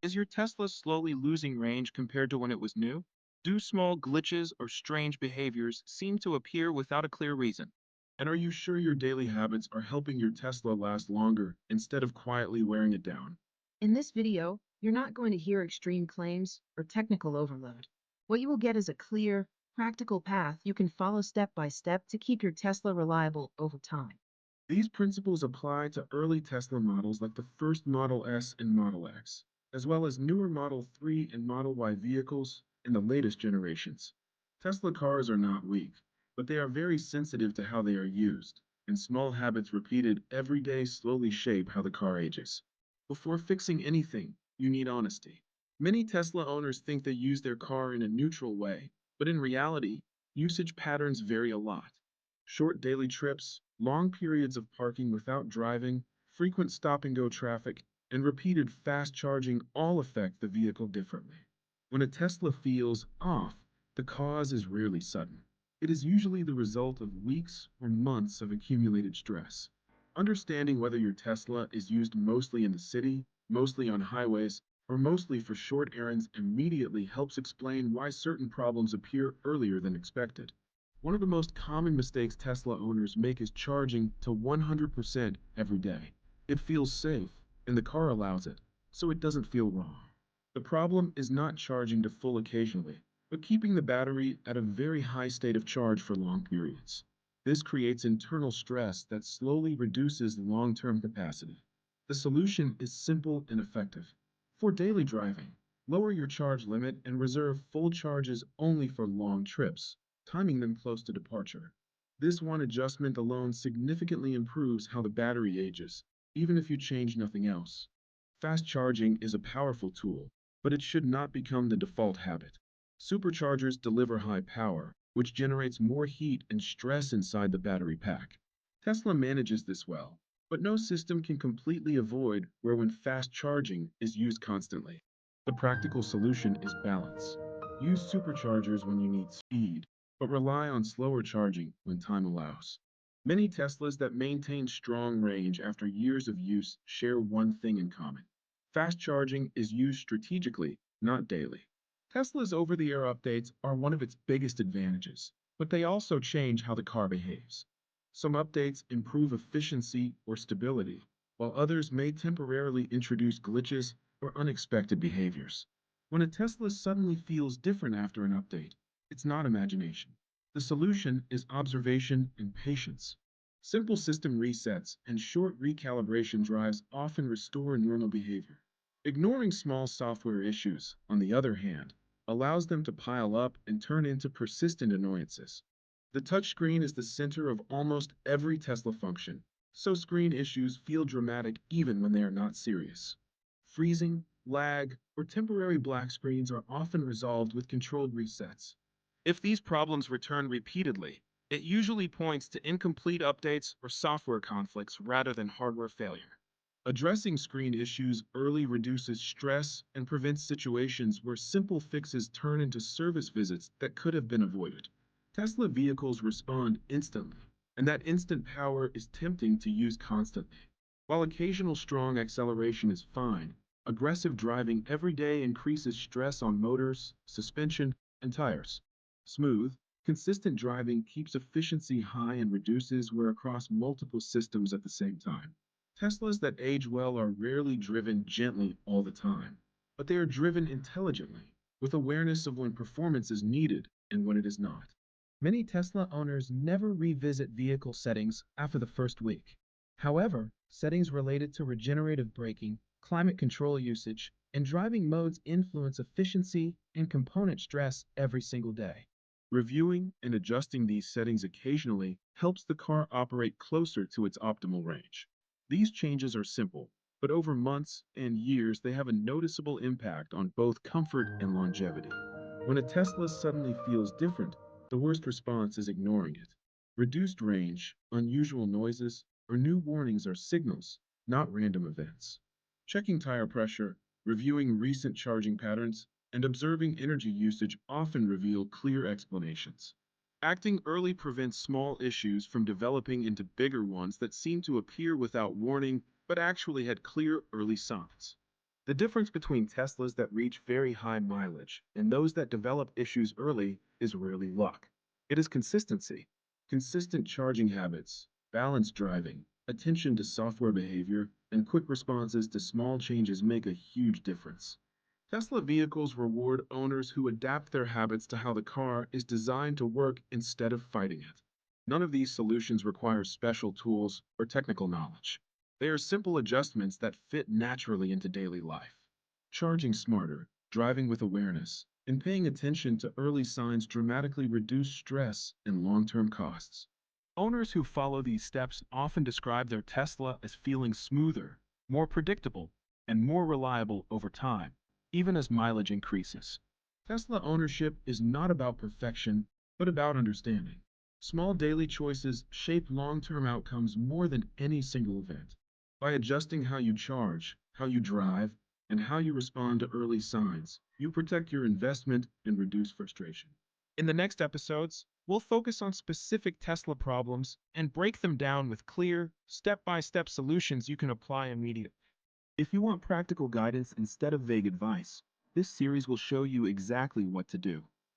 Is your Tesla slowly losing range compared to when it was new? Do small glitches or strange behaviors seem to appear without a clear reason? And are you sure your daily habits are helping your Tesla last longer instead of quietly wearing it down? In this video, you're not going to hear extreme claims or technical overload. What you will get is a clear, practical path you can follow step by step to keep your Tesla reliable over time. These principles apply to early Tesla models like the first Model S and Model X, as well as newer Model 3 and Model Y vehicles in the latest generations. Tesla cars are not weak, but they are very sensitive to how they are used, and small habits repeated every day slowly shape how the car ages. Before fixing anything, you need honesty. Many Tesla owners think they use their car in a neutral way, but in reality, usage patterns vary a lot. Short daily trips, long periods of parking without driving, frequent stop and go traffic, and repeated fast charging all affect the vehicle differently. When a Tesla feels off, the cause is rarely sudden. It is usually the result of weeks or months of accumulated stress. Understanding whether your Tesla is used mostly in the city, mostly on highways, or mostly for short errands immediately helps explain why certain problems appear earlier than expected. One of the most common mistakes Tesla owners make is charging to 100% every day. It feels safe, and the car allows it, so it doesn't feel wrong. The problem is not charging to full occasionally, but keeping the battery at a very high state of charge for long periods. This creates internal stress that slowly reduces long-term capacity. The solution is simple and effective. For daily driving, lower your charge limit and reserve full charges only for long trips, timing them close to departure. This one adjustment alone significantly improves how the battery ages, even if you change nothing else. Fast charging is a powerful tool, but it should not become the default habit. Superchargers deliver high power, which generates more heat and stress inside the battery pack. Tesla manages this well, but no system can completely avoid where when fast charging is used constantly. The practical solution is balance. Use superchargers when you need speed, but rely on slower charging when time allows. Many Teslas that maintain strong range after years of use share one thing in common. Fast charging is used strategically, not daily. Tesla's over the air updates are one of its biggest advantages, but they also change how the car behaves. Some updates improve efficiency or stability, while others may temporarily introduce glitches or unexpected behaviors. When a Tesla suddenly feels different after an update, it's not imagination. The solution is observation and patience. Simple system resets and short recalibration drives often restore normal behavior. Ignoring small software issues, on the other hand, allows them to pile up and turn into persistent annoyances. The touchscreen is the center of almost every Tesla function, so screen issues feel dramatic even when they are not serious. Freezing, lag, or temporary black screens are often resolved with controlled resets. If these problems return repeatedly, it usually points to incomplete updates or software conflicts rather than hardware failure. Addressing screen issues early reduces stress and prevents situations where simple fixes turn into service visits that could have been avoided. Tesla vehicles respond instantly, and that instant power is tempting to use constantly. While occasional strong acceleration is fine, aggressive driving every day increases stress on motors, suspension, and tires. Smooth, consistent driving keeps efficiency high and reduces wear across multiple systems at the same time. Teslas that age well are rarely driven gently all the time, but they are driven intelligently, with awareness of when performance is needed and when it is not. Many Tesla owners never revisit vehicle settings after the first week. However, settings related to regenerative braking, climate control usage, and driving modes influence efficiency and component stress every single day. Reviewing and adjusting these settings occasionally helps the car operate closer to its optimal range. These changes are simple, but over months and years they have a noticeable impact on both comfort and longevity. When a Tesla suddenly feels different, the worst response is ignoring it. Reduced range, unusual noises, or new warnings are signals, not random events. Checking tire pressure, reviewing recent charging patterns, and observing energy usage often reveal clear explanations. Acting early prevents small issues from developing into bigger ones that seem to appear without warning but actually had clear early signs. The difference between Teslas that reach very high mileage and those that develop issues early is rarely luck. It is consistency. Consistent charging habits, balanced driving, attention to software behavior, and quick responses to small changes make a huge difference. Tesla vehicles reward owners who adapt their habits to how the car is designed to work instead of fighting it. None of these solutions require special tools or technical knowledge. They are simple adjustments that fit naturally into daily life. Charging smarter, driving with awareness, and paying attention to early signs dramatically reduce stress and long-term costs. Owners who follow these steps often describe their Tesla as feeling smoother, more predictable, and more reliable over time, even as mileage increases. Tesla ownership is not about perfection, but about understanding. Small daily choices shape long-term outcomes more than any single event. By adjusting how you charge, how you drive, and how you respond to early signs, you protect your investment and reduce frustration. In the next episodes, we'll focus on specific Tesla problems and break them down with clear, step-by-step solutions you can apply immediately. If you want practical guidance instead of vague advice, this series will show you exactly what to do.